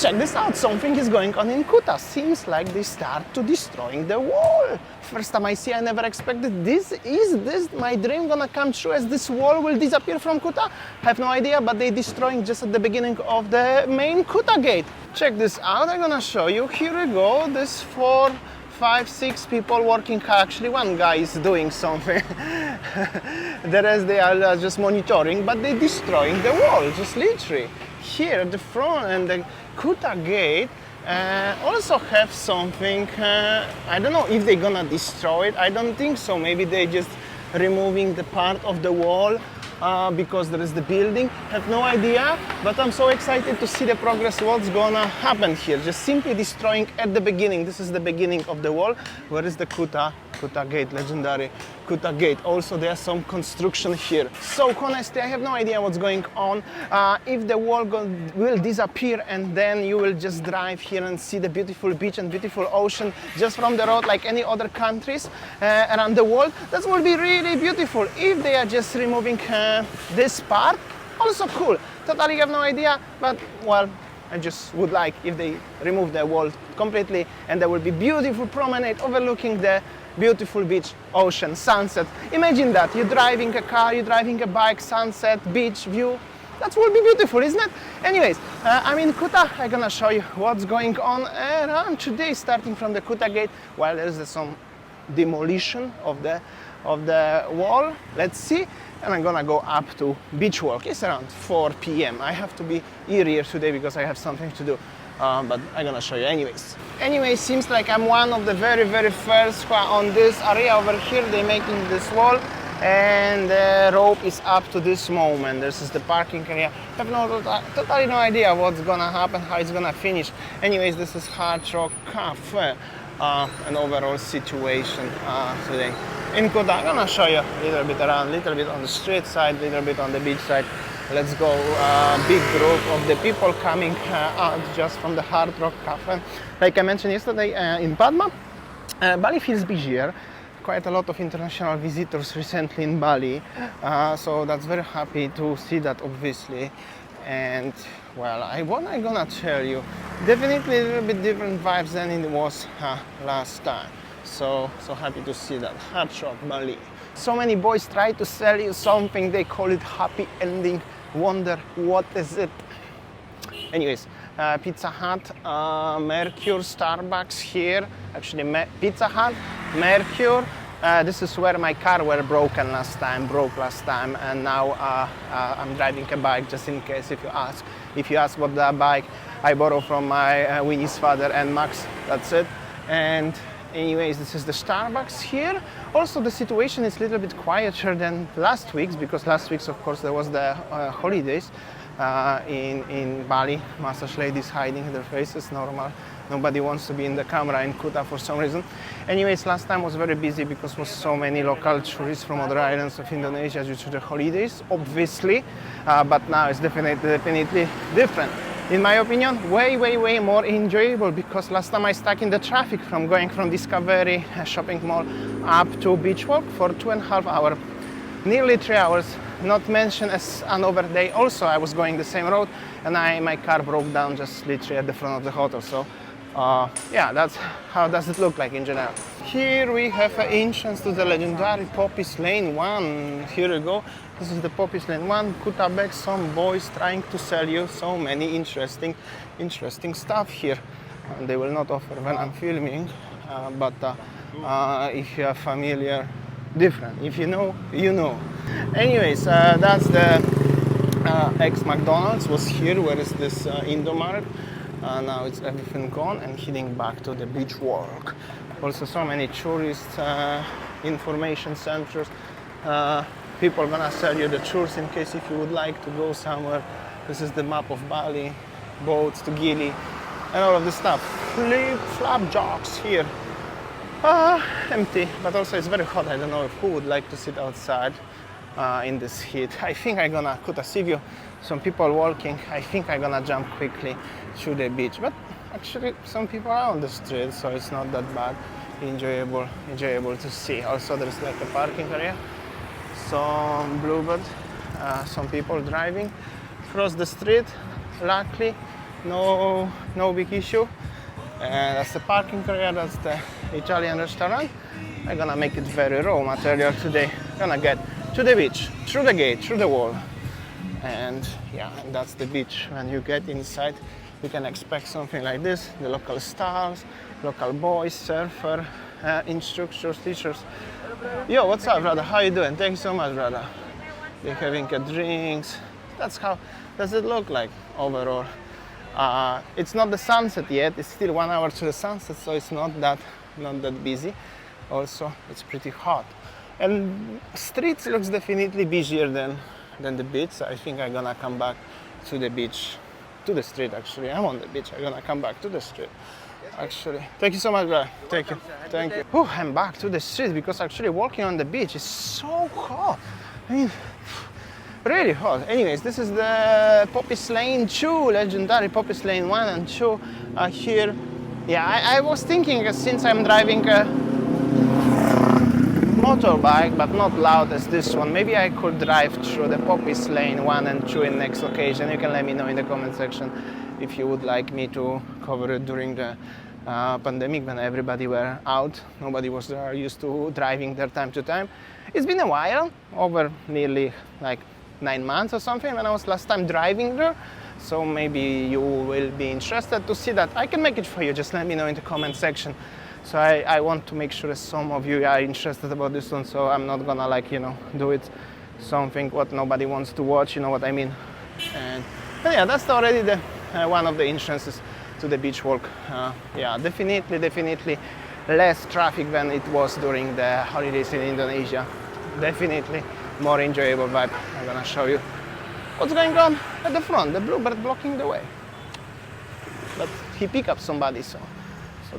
check this out, something is going on in Kuta. Seems like they start to destroying the wall. First time I see, I never expected this. Is this my dream gonna come true as this wall will disappear from Kuta? Have no idea, but they're destroying just at the beginning of the main Kuta gate. Check this out, I'm gonna show you. Here we go, this 4, 5, 6 people working. Actually, one guy is doing something. The rest they are just monitoring, but they're destroying the wall, just literally. Here, the front and the Kuta gate also have something. I don't know if they're gonna destroy it. I don't think so. Maybe they're just removing the part of the wall because there is the building. Have no idea, but I'm so excited to see the progress, what's gonna happen here. Just simply destroying at the beginning. This is the beginning of the wall. Where is the Kuta gate, legendary Kuta gate? Also there's some construction here. So honestly, I have no idea what's going on. If the wall will disappear and then you will just drive here and see the beautiful beach and beautiful ocean just from the road like any other countries around the world, that will be really beautiful. If they are just removing this part, also cool. Totally have no idea, but well, I just would like if they remove the wall completely and there will be beautiful promenade overlooking the beautiful beach, ocean, sunset. Imagine that, you're driving a car, you're driving a bike, sunset, beach view. That will be beautiful, isn't it? Anyways, I'm in Kuta. I'm gonna show you what's going on around today, starting from the Kuta gate. Well, there's some demolition of the wall. Let's see. And I'm gonna go up to beach walk. It's around 4 p.m. I have to be earlier today because I have something to do. But I'm gonna show you anyways. Anyway, seems like I'm one of the very first on this area over here. They're making this wall and the rope is up to this moment. This is the parking area. I have totally no idea what's gonna happen, how it's gonna finish. Anyways, this is Hard Rock Cafe. An overall situation today in Kuta. I'm gonna show you a little bit around, little bit on the street side, little bit on the beach side. Let's go. Big group of the people coming out just from the Hard Rock Cafe. Like I mentioned yesterday in Padma, Bali feels busier. Quite a lot of international visitors recently in Bali, so that's very happy to see that, obviously. And well, what I'm gonna tell you, definitely a little bit different vibes than it was last time. So happy to see that. Hard Rock Bali. So many boys try to sell you something, they call it happy ending. Wonder what is it? Anyways, Pizza Hut, Mercure, Starbucks here. Actually, Pizza Hut, Mercure. This is where my car broke last time, and now I'm driving a bike just in case if you ask what the bike I borrowed from my Winnie's father and Max. That's it. And anyways, this is the Starbucks here. Also, the situation is a little bit quieter than last week's because last week's, of course, there was the holidays in Bali. Massage ladies hiding their faces, normal. Nobody wants to be in the camera in Kuta for some reason. Anyways, last time was very busy because there was so many local tourists from other islands of Indonesia due to the holidays, obviously. But now it's definitely different. In my opinion, way more enjoyable because last time I stuck in the traffic from going from Discovery shopping mall up to beach walk for 2.5 hours, nearly 3 hours. Not mention as another day also I was going the same road and my car broke down just literally at the front of the hotel. So yeah, that's how does it look like in general. Here we have an entrance to the legendary Poppies Lane 1. Here we go. This is the Poppies Lane 1. Kuta back, some boys trying to sell you so many interesting stuff here. And they will not offer when I'm filming, but if you are familiar, different. If you know, you know. Anyways, that's the ex-McDonald's was here. Where is this Indomart? Now it's everything gone and heading back to the beach walk. Also so many tourist information centers. People gonna sell you the tours in case if you would like to go somewhere. This is the map of Bali, boats to Gili, and all of this stuff. Flip-flop jogs here. Empty, but also it's very hot. I don't know who would like to sit outside in this heat. I think I'm gonna Kuta sea view. Some people walking. I think I'm gonna jump quickly to the beach, but actually some people are on the street, so it's not that bad. Enjoyable to see. Also there's like a parking area, some bluebird, some people driving across the street. Luckily no big issue. And that's the parking area, that's the Italian restaurant. I'm gonna make it very raw material today. Gonna get to the beach, through the gate, through the wall. And yeah, and that's the beach. When you get inside, you can expect something like this. The local stars, local boys, surfer, instructors, teachers. Yo, what's up, brother? How you doing? Thank you so much, brother. They're having drinks. That's how does it look like overall. It's not the sunset yet. It's still 1 hour to the sunset, so it's not that busy. Also, it's pretty hot. And streets looks definitely busier than the beach. So I think I'm gonna come back to the beach, to the street actually. I'm on the beach. I'm gonna come back to the street. Actually, thank you so much, brother. Thank you. Whew, I'm back to the street because actually walking on the beach is so hot. I mean, really hot. Anyways, this is the Poppies Lane 2, legendary Poppies Lane 1 and 2 here. Yeah, I was thinking since I'm driving a motorbike, but not loud as this one, maybe I could drive through the Poppies Lane 1 and 2 in next occasion. You can let me know in the comment section if you would like me to cover it during the pandemic when everybody were out. Nobody was there, used to driving there time to time. It's been a while, over nearly like 9 months or something when I was last time driving there. So maybe you will be interested to see that. I can make it for you, just let me know in the comment section. So I want to make sure that some of you are interested about this one, so I'm not gonna like, you know, do it something what nobody wants to watch, you know what I mean. And yeah, that's already the one of the entrances to the beach walk. Yeah, definitely less traffic than it was during the holidays in Indonesia. Definitely more enjoyable vibe. I'm gonna show you what's going on at the front. The bluebird blocking the way, but he picked up somebody, so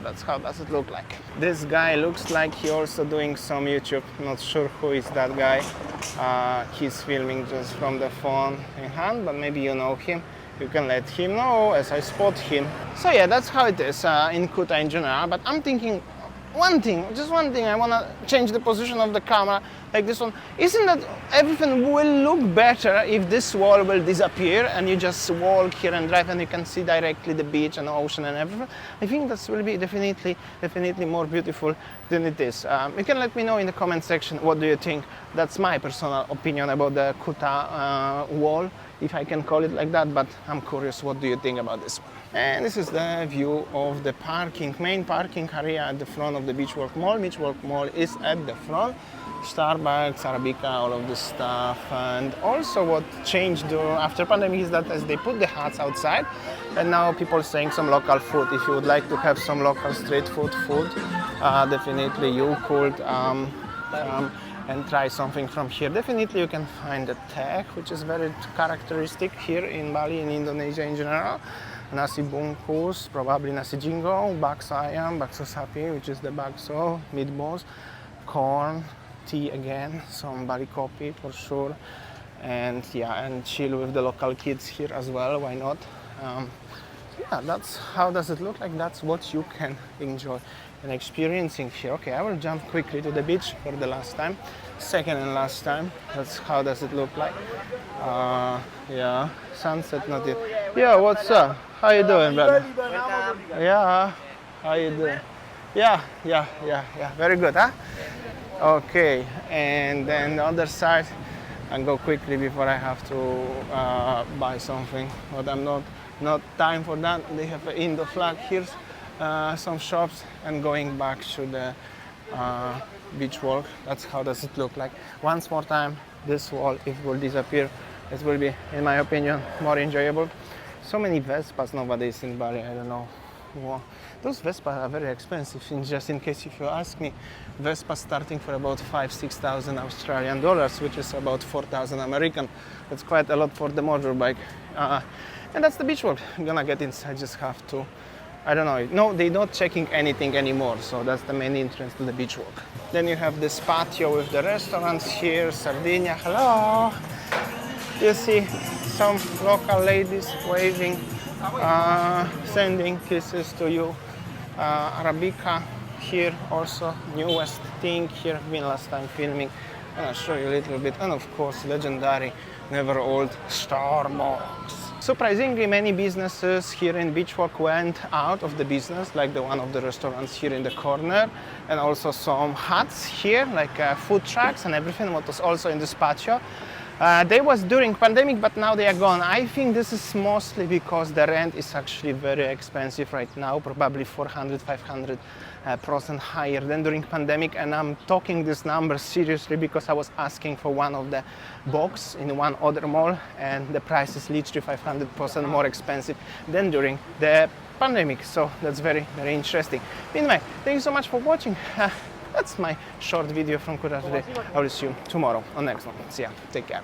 that's how does it look like. This guy looks like he also doing some YouTube. Not sure who is that guy. He's filming just from the phone in hand, but maybe you know him. You can let him know as I spot him. So yeah, that's how it is in Kuta in general. But I'm thinking just one thing, I want to change the position of the camera like this one. Isn't that everything will look better if this wall will disappear and you just walk here and drive and you can see directly the beach and the ocean and everything? I think that will be definitely more beautiful than it is. You can let me know in the comment section what do you think. That's my personal opinion about the Kuta wall, if I can call it like that, but I'm curious what do you think about this one. And this is the view of the main parking area at the front of the Beachwalk Mall. Beachwalk Mall is at the front. Starbucks, Arabica, all of this stuff. And also what changed after pandemic is that as they put the huts outside, and now people saying some local food. If you would like to have some local street food, definitely you could come and try something from here. Definitely you can find the teh, which is very characteristic here in Bali, in Indonesia in general. Nasi bungkus, probably nasi jingo, bakso ayam, bakso sapi, which is the bakso, meatballs, corn, tea again, some Bali coffee for sure, and yeah, and chill with the local kids here as well, why not? Yeah, that's how does it look like. That's what you can enjoy and experiencing here. Okay, I will jump quickly to the beach for the last time, second and last time. That's how does it look like. Yeah, sunset not yet. Yeah, what's up? How you doing, brother? Yeah, how you doing? Yeah, very good, huh? Okay, and then the other side, and go quickly before I have to buy something, but I'm not time for that. They have an Indo flag here, some shops, and going back to the beach walk. That's how does it look like. Once more time, this wall, if it will disappear, it will be, in my opinion, more enjoyable. So many Vespas nowadays in Bali, I don't know. Wow. Those Vespas are very expensive, just in case if you ask me. Vespa starting for about 5,000-6,000 Australian dollars, which is about 4,000 American. That's quite a lot for the motorbike. And that's the beach walk. I'm gonna get inside, just have to, I don't know. No, they're not checking anything anymore, so that's the main entrance to the beach walk. Then you have this patio with the restaurants here, Sardinia, hello. You see some local ladies waving, sending kisses to you. Arabica here also, newest thing here, been last time filming I'll show you a little bit, and of course, legendary, never old Starbucks. Surprisingly, many businesses here in Beachwalk went out of the business, like the one of the restaurants here in the corner, and also some huts here, like food trucks and everything, what was also in this patio. They was during pandemic, but now they are gone. I think this is mostly because the rent is actually very expensive right now, probably 400-500% higher than during pandemic. And I'm talking this number seriously because I was asking for one of the box in one other mall, and the price is literally 500% more expensive than during the pandemic. So that's very, very interesting. Anyway, thank you so much for watching. That's my short video from Kuta today. I will see you tomorrow on next one. See ya. Take care.